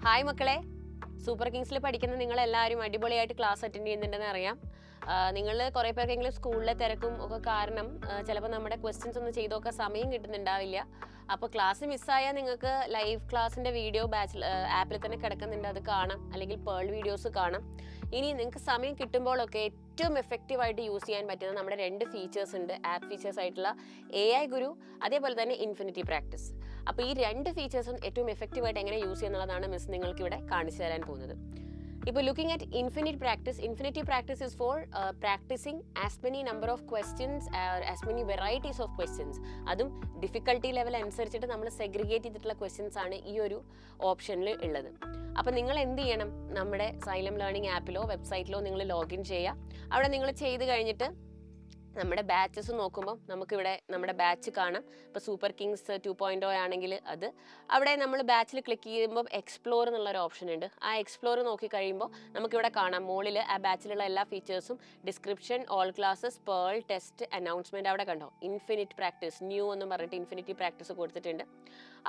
Hi മക്കളെ, super കിങ്സിൽ പഠിക്കുന്ന നിങ്ങളെല്ലാവരും അടിപൊളിയായിട്ട് ക്ലാസ് അറ്റൻഡ് ചെയ്യുന്നുണ്ടെന്ന് അറിയാം. നിങ്ങൾ കുറേ പേർക്കെങ്കിലും സ്കൂളിലെ തിരക്കും ഒക്കെ കാരണം ചിലപ്പോൾ നമ്മുടെ ക്വസ്റ്റ്യൻസ് ഒന്നും ചെയ്ത് നോക്കാൻ സമയം കിട്ടുന്നുണ്ടാവില്ല. അപ്പോൾ ക്ലാസ് മിസ്സായാൽ നിങ്ങൾക്ക് ലൈവ് ക്ലാസ്സിൻ്റെ വീഡിയോ ബാച്ച് ആപ്പിൽ തന്നെ കിടക്കുന്നുണ്ട്, അത് കാണാം. അല്ലെങ്കിൽ പേൾ വീഡിയോസ് കാണാം. ഇനി നിങ്ങൾക്ക് സമയം കിട്ടുമ്പോഴൊക്കെ ഏറ്റവും എഫക്റ്റീവായിട്ട് യൂസ് ചെയ്യാൻ പറ്റുന്ന നമ്മുടെ 2 ഫീച്ചേഴ്സ് ഉണ്ട്. ആപ്പ് ഫീച്ചേഴ്സ് ആയിട്ടുള്ള AI ഗുരു, അതേപോലെ തന്നെ ഇൻഫിനിറ്റി പ്രാക്ടീസ്. അപ്പോൾ ഈ 2 ഫീച്ചേഴ്സും ഏറ്റവും എഫക്റ്റീവായിട്ട് എങ്ങനെ യൂസ് ചെയ്യുന്നതാണ് മിസ് നിങ്ങൾക്ക് ഇവിടെ കാണിച്ചു തരാൻ പോകുന്നത്. ഇപ്പോൾ looking at infinity practice is for practising as many number of questions, as many varieties of questions. അതും ഡിഫിക്കൽട്ടി ലെവൽ അനുസരിച്ചിട്ട് നമ്മൾ സെഗ്രിഗേറ്റ് ചെയ്തിട്ടുള്ള ക്വസ്റ്റ്യൻസ് ആണ് ഈ ഒരു ഓപ്ഷനിൽ ഉള്ളത്. അപ്പോൾ നിങ്ങൾ എന്ത് ചെയ്യണം, നമ്മുടെ സൈലം ലേണിംഗ് ആപ്പിലോ വെബ്സൈറ്റിലോ നിങ്ങൾ ലോഗിൻ ചെയ്യുക. അവിടെ നിങ്ങൾ ചെയ്ത് കഴിഞ്ഞിട്ട് നമ്മുടെ ബാച്ചസ് നോക്കുമ്പോൾ നമുക്കിവിടെ നമ്മുടെ ബാച്ച് കാണാം. ഇപ്പോൾ സൂപ്പർ കിങ്സ് 2.0 ആണെങ്കിൽ അത് അവിടെ നമ്മൾ ബാച്ചിൽ ക്ലിക്ക് ചെയ്യുമ്പോൾ എക്സ്പ്ലോർ എന്നുള്ളൊരു ഓപ്ഷൻ ഉണ്ട്. ആ എക്സ്പ്ലോർ നോക്കി കഴിയുമ്പോൾ നമുക്കിവിടെ കാണാം മുകളിൽ ആ ബാച്ചിലുള്ള എല്ലാ ഫീച്ചേഴ്സും, ഡിസ്ക്രിപ്ഷൻ, ഓൾ ക്ലാസ്സസ്, പേൾ, ടെസ്റ്റ്, അനൗൺസ്മെൻറ്റ്. അവിടെ കണ്ടോ ഇൻഫിനിറ്റ് പ്രാക്ടീസ് ന്യൂ എന്ന് പറഞ്ഞിട്ട് ഇൻഫിനിറ്റി പ്രാക്ടീസ് കൊടുത്തിട്ടുണ്ട്.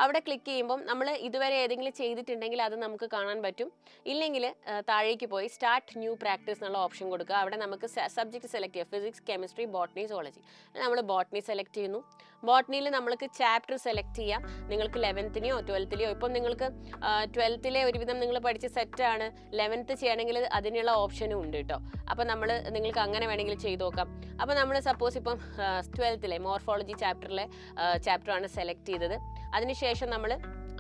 അവിടെ ക്ലിക്ക് ചെയ്യുമ്പോൾ നമ്മൾ ഇതുവരെ ഏതെങ്കിലും ചെയ്തിട്ടുണ്ടെങ്കിൽ അത് നമുക്ക് കാണാൻ പറ്റും. ഇല്ലെങ്കിൽ താഴേക്ക് പോയി സ്റ്റാർട്ട് ന്യൂ പ്രാക്ടീസ് എന്നുള്ള ഓപ്ഷൻ കൊടുക്കുക. അവിടെ നമുക്ക് സബ്ജക്റ്റ് സെലക്ട് ചെയ്യുക, ഫിസിക്സ്, കെമിസ്ട്രി, ബോട്ടണി, സുവോളജി. നമ്മൾ ബോട്ടണി സെലക്ട് ചെയ്യുന്നു. ബോട്ടണിയിൽ നമ്മൾക്ക് ചാപ്റ്റർ സെലക്ട് ചെയ്യാം. നിങ്ങൾക്ക് 11നെയോ 12ലെയോ, ഇപ്പം നിങ്ങൾക്ക് 12ലെ ഒരുവിധം നിങ്ങൾ പഠിച്ച് സെറ്റാണ്, 11th ചെയ്യണമെങ്കിൽ അതിനുള്ള ഓപ്ഷനും ഉണ്ട് കേട്ടോ. അപ്പം നിങ്ങൾക്ക് അങ്ങനെ വേണമെങ്കിൽ ചെയ്ത് നോക്കാം. അപ്പോൾ നമ്മൾ സപ്പോസ് ഇപ്പം 12ലെ മോർഫോളജി ചാപ്റ്ററാണ് സെലക്ട് ചെയ്തത്. അതിനുശേഷം നമ്മൾ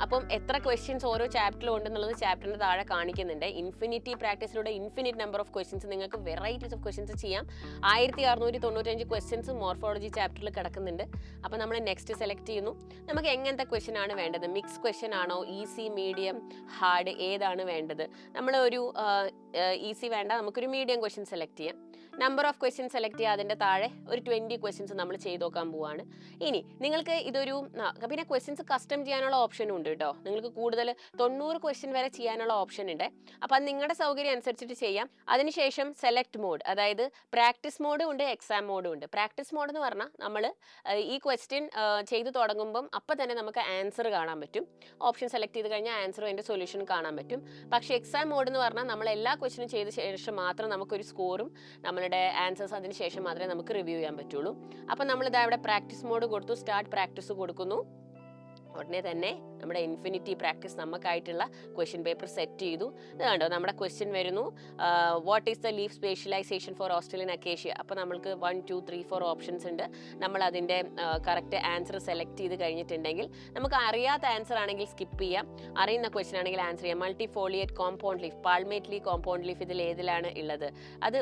അപ്പം എത്ര ക്വസ്റ്റ്യൻസ് ഓരോ ചാപ്റ്ററിലും ഉണ്ടെന്നുള്ളത് ചാപ്റ്ററിന് താഴെ കാണിക്കുന്നുണ്ട്. ഇൻഫിനിറ്റി പ്രാക്ടീസിലൂടെ ഇൻഫിനിറ്റ് നമ്പർ ഓഫ് ക്വസ്റ്റ്യൻസ് നിങ്ങൾക്ക് വെറൈറ്റീസ് ഓഫ് ക്വസ്റ്റ്യൻസ് ചെയ്യാം. 1695 ക്വസ്റ്റ്യൻസ് മോർഫോളജി ചാപ്റ്ററിൽ കിടക്കുന്നുണ്ട്. അപ്പോൾ നമ്മൾ നെക്സ്റ്റ് സെലക്ട് ചെയ്യുന്നു. നമുക്ക് എങ്ങനത്തെ ക്വസ്റ്റ്യൻ ആണ് വേണ്ടത്, മിക്സ് ക്വസ്റ്റ്യൻ ആണോ, ഈസി, മീഡിയം, ഹാർഡ്, ഏതാണ് വേണ്ടത്? നമ്മൾ ഒരു ഈസി വേണ്ട, നമുക്കൊരു മീഡിയം ക്വസ്റ്റ്യൻ സെലക്ട് ചെയ്യാം. നമ്പർ ഓഫ് ക്വസ്റ്റ്യൻ സെലക്ട് ചെയ്യുക, അതിൻ്റെ താഴെ ഒരു 20 ക്വസ്റ്റ്യൻസ് നമ്മൾ ചെയ്ത് നോക്കാൻ പോവാണ്. ഇനി നിങ്ങൾക്ക് ഇതൊരു പിന്നെ ക്വസ്റ്റ്യൻസ് കസ്റ്റം ചെയ്യാനുള്ള ഓപ്ഷനും ഉണ്ട് കേട്ടോ. നിങ്ങൾക്ക് കൂടുതൽ 90 ക്വസ്റ്റ്യൻ വരെ ചെയ്യാനുള്ള ഓപ്ഷൻ ഉണ്ട്. അപ്പം അത് നിങ്ങളുടെ സൗകര്യം അനുസരിച്ചിട്ട് ചെയ്യാം. അതിനുശേഷം സെലക്ട് മോഡ്, അതായത് പ്രാക്ടീസ് മോഡും ഉണ്ട്, എക്സാം മോഡും ഉണ്ട്. പ്രാക്ടീസ് മോഡ് എന്ന് പറഞ്ഞാൽ നമ്മൾ ഈ ക്വസ്റ്റ്യൻ ചെയ്ത് തുടങ്ങുമ്പം അപ്പം തന്നെ നമുക്ക് ആൻസർ കാണാൻ പറ്റും. ഓപ്ഷൻ സെലക്ട് ചെയ്ത് കഴിഞ്ഞാൽ ആൻസറും അതിൻ്റെ സൊല്യൂഷൻ കാണാൻ പറ്റും. പക്ഷേ എക്സാം മോഡ് എന്ന് പറഞ്ഞാൽ നമ്മൾ എല്ലാ ക്വസ്റ്റ്യനും ചെയ്ത ശേഷം മാത്രം നമുക്കൊരു സ്കോറും നമ്മളുടെ ആൻസേഴ്സ് അതിന് ശേഷം മാത്രമേ നമുക്ക് റിവ്യൂ ചെയ്യാൻ പറ്റുള്ളൂ. അപ്പം നമ്മളിതാ ഇവിടെ പ്രാക്ടീസ് മോഡ് കൊടുത്തു, സ്റ്റാർട്ട് പ്രാക്ടീസ് കൊടുക്കുന്നു. ഉടനെ തന്നെ നമ്മുടെ ഇൻഫിനിറ്റി പ്രാക്ടീസ് നമുക്കായിട്ടുള്ള ക്വസ്റ്റ്യൻ പേപ്പർ സെറ്റ് ചെയ്തു. ഇത് കണ്ടോ, നമ്മുടെ ക്വസ്റ്റ്യൻ വരുന്നു, what is the leaf specialisation for Australian acacia. അപ്പോൾ നമ്മൾക്ക് 1, 2, 3, 4 ഓപ്ഷൻസ് ഉണ്ട്. നമ്മൾ അതിൻ്റെ കറക്റ്റ് ആൻസർ സെലക്ട് ചെയ്ത് കഴിഞ്ഞിട്ടുണ്ടെങ്കിൽ നമുക്ക് അറിയാത്ത ആൻസർ ആണെങ്കിൽ സ്കിപ്പ് ചെയ്യാം, അറിയുന്ന ക്വസ്റ്റ്യൻ ആണെങ്കിൽ ആൻസർ ചെയ്യാം. Multifoliate compound leaf, palmate leaf, compound leaf, ഇതിൽ ഏതിലാണ് ഉള്ളത്? അത്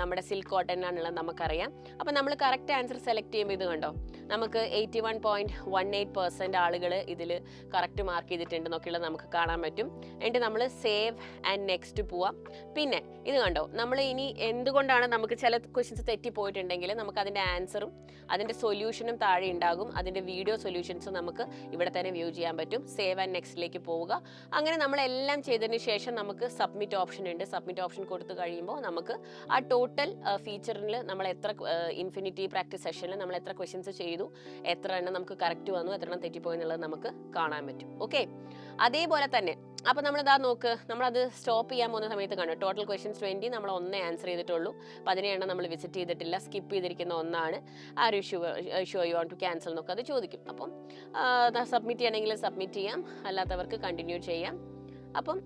നമ്മുടെ സിൽക്ക് കോട്ടൺ ആണുള്ളത് നമുക്കറിയാം. അപ്പോൾ നമ്മൾ കറക്റ്റ് ആൻസർ സെലക്ട് ചെയ്യുമ്പോൾ ഇത് കണ്ടോ, നമുക്ക് 81.18% ആളുകൾ ഇതിൽ കറക്റ്റ് മാർക്ക് ചെയ്തിട്ടുണ്ടെന്നൊക്കെയുള്ളത് നമുക്ക് കാണാൻ പറ്റും. എന്നിട്ട് നമ്മൾ സേവ് ആൻഡ് നെക്സ്റ്റ് പോവാം. പിന്നെ ഇത് കണ്ടോ, നമ്മൾ ഇനി എന്തുകൊണ്ടാണ് നമുക്ക് ചില ക്വസ്റ്റ്യൻസ് തെറ്റിപ്പോയിട്ടുണ്ടെങ്കിൽ നമുക്ക് അതിൻ്റെ ആൻസറും അതിൻ്റെ സൊല്യൂഷനും താഴെ ഉണ്ടാകും. അതിൻ്റെ വീഡിയോ സൊല്യൂഷൻസ് നമുക്ക് ഇവിടെ തന്നെ വ്യൂ ചെയ്യാൻ പറ്റും. സേവ് ആൻഡ് നെക്സ്റ്റിലേക്ക് പോവുക. അങ്ങനെ നമ്മളെല്ലാം ചെയ്തതിന് ശേഷം നമുക്ക് സബ്മിറ്റ് ഓപ്ഷൻ ഉണ്ട്. സബ്മിറ്റ് ഓപ്ഷൻ കൊടുത്തു കഴിയുമ്പോൾ നമുക്ക് ആ ടോട്ടൽ ഫീച്ചറിൽ നമ്മൾ എത്ര ഇൻഫിനിറ്റി പ്രാക്ടീസ് സെഷനിൽ നമ്മൾ എത്ര ക്വസ്റ്റ്യൻസ് ചെയ്തു, എത്ര എണ്ണം നമുക്ക് കറക്റ്റ് വന്നു, എത്ര എണ്ണം തെറ്റിപ്പോയി എന്നുള്ളത് നമുക്ക് കാണാൻ പറ്റും. ഓക്കെ, അതേപോലെ തന്നെ അപ്പോൾ നമ്മളിതാ നോക്ക്, നമ്മളത് സ്റ്റോപ്പ് ചെയ്യാൻ പോകുന്ന സമയത്ത് കാണും ടോട്ടൽ ക്വസ്റ്റ്യൻസ് 20, നമ്മൾ 1 ആൻസർ ചെയ്തിട്ടുള്ളൂ. 17 നമ്മൾ വിസിറ്റ് ചെയ്തിട്ടില്ല, സ്കിപ്പ് ചെയ്തിരിക്കുന്ന 1 are you sure you want to cancel എന്നൊക്കെ അത് ചോദിക്കും. അപ്പം സബ്മിറ്റ് ചെയ്യണമെങ്കിൽ സബ്മിറ്റ് ചെയ്യാം, അല്ലാത്തവർക്ക് കണ്ടിന്യൂ ചെയ്യാം. അപ്പം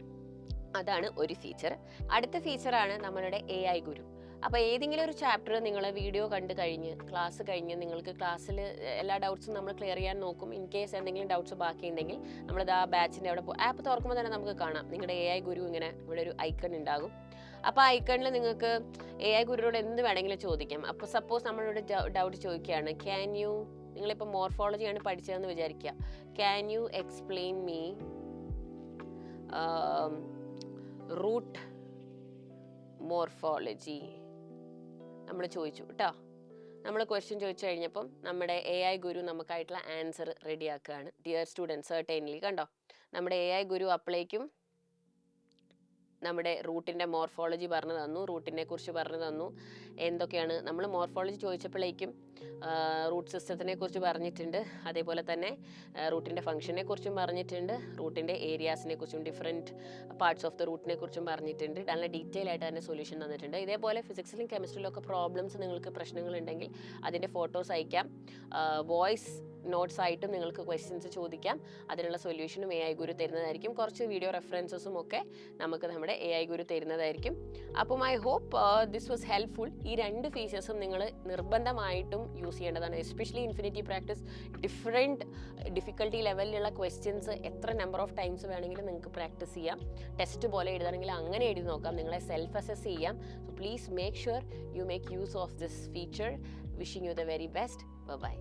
അതാണ് ഒരു ഫീച്ചർ. അടുത്ത ഫീച്ചറാണ് നമ്മളുടെ AI ഗുരു. അപ്പോൾ ഏതെങ്കിലും ഒരു ചാപ്റ്റർ നിങ്ങൾ വീഡിയോ കണ്ടു കഴിഞ്ഞ് ക്ലാസ് കഴിഞ്ഞ് നിങ്ങൾക്ക് ക്ലാസ്സിൽ എല്ലാ ഡൗട്ട്സും നമ്മൾ ക്ലിയർ ചെയ്യാൻ നോക്കും. ഇൻ കേസ് എന്തെങ്കിലും ഡൗട്ട്സ് ബാക്കിയുണ്ടെങ്കിൽ നമ്മളിത് ആ ബാച്ചിൻ്റെ അവിടെ ആപ്പ് തുറക്കുമ്പോൾ തന്നെ നമുക്ക് കാണാം നിങ്ങളുടെ AI ഗുരു ഇങ്ങനെ ഇവിടെ ഒരു ഐക്കൺ ഉണ്ടാകും. അപ്പോൾ ആ ഐക്കണിൽ നിങ്ങൾക്ക് AI ഗുരുവിനോട് എന്ത് വേണമെങ്കിലും ചോദിക്കാം. അപ്പോൾ സപ്പോസ് നമ്മളോട് ഡൗട്ട് ചോദിക്കുകയാണ്, ക്യാൻ യു, നിങ്ങളിപ്പോൾ മോർഫോളജിയാണ് പഠിച്ചതെന്ന് വിചാരിക്കുക, can you explain me root morphology നമ്മൾ ചോദിച്ചു കേട്ടോ. നമ്മൾ ക്വസ്റ്റ്യൻ ചോദിച്ചു കഴിഞ്ഞപ്പം നമ്മുടെ AI ഗുരു നമുക്കായിട്ടുള്ള ആൻസർ റെഡിയാക്കുകയാണ്. ഡിയർ സ്റ്റുഡൻസ്, സർട്ടൻലി കണ്ടോ, നമ്മുടെ AI ഗുരു അപ്പോഴേക്കും നമ്മുടെ റൂട്ടിൻ്റെ മോർഫോളജി പറഞ്ഞു തന്നു, റൂട്ടിനെ കുറിച്ച് പറഞ്ഞു തന്നു. എന്തൊക്കെയാണ് നമ്മൾ മോർഫോളജി ചോദിച്ചപ്പോഴേക്കും റൂട്ട് സിസ്റ്റത്തിനെ കുറിച്ച് പറഞ്ഞിട്ടുണ്ട്. അതേപോലെ തന്നെ റൂട്ടിൻ്റെ ഫംഗ്ഷനെ കുറിച്ചും പറഞ്ഞിട്ടുണ്ട്, റൂട്ടിൻ്റെ ഏരിയാസിനെ കുറിച്ചും ഡിഫറെൻറ്റ് പാർട്സ് ഓഫ് ദ റൂട്ടിനെ കുറിച്ചും പറഞ്ഞിട്ടുണ്ട്. നല്ല ഡീറ്റെയിൽ ആയിട്ട് തന്നെ സൊല്യൂഷൻ തന്നിട്ടുണ്ട്. ഇതേപോലെ ഫിസിക്സിലും കെമിസ്ട്രിയിലും ഒക്കെ പ്രോബ്ലംസ് നിങ്ങൾക്ക് പ്രശ്നങ്ങളുണ്ടെങ്കിൽ അതിൻ്റെ ഫോട്ടോസ് അയക്കാം. വോയിസ് നോട്ട്സ് ആയിട്ടും നിങ്ങൾക്ക് ക്വസ്റ്റ്യൻസ് ചോദിക്കാം. അതിനുള്ള സൊല്യൂഷനും AI ഗുരു തരുന്നതായിരിക്കും. കുറച്ച് വീഡിയോ റെഫറൻസസും ഒക്കെ നമുക്ക് നമ്മുടെ AI ഗുരു തരുന്നതായിരിക്കും. അപ്പം I hope this was helpful. ഈ 2 ഫീച്ചേഴ്സും നിങ്ങൾ നിർബന്ധമായിട്ടും യൂസ് ചെയ്യേണ്ടതാണ്. Especially infinity practice, different difficulty ലെവലിലുള്ള ക്വസ്റ്റ്യൻസ് എത്ര നമ്പർ ഓഫ് ടൈംസ് വേണമെങ്കിലും നിങ്ങൾക്ക് പ്രാക്ടീസ് ചെയ്യാം. ടെസ്റ്റ് പോലെ എഴുതണമെങ്കിൽ അങ്ങനെ എഴുതി നോക്കാം. നിങ്ങളെ സെൽഫ് അസസ് ചെയ്യാം. So please make sure you make use of this feature. Wishing you the very best. By.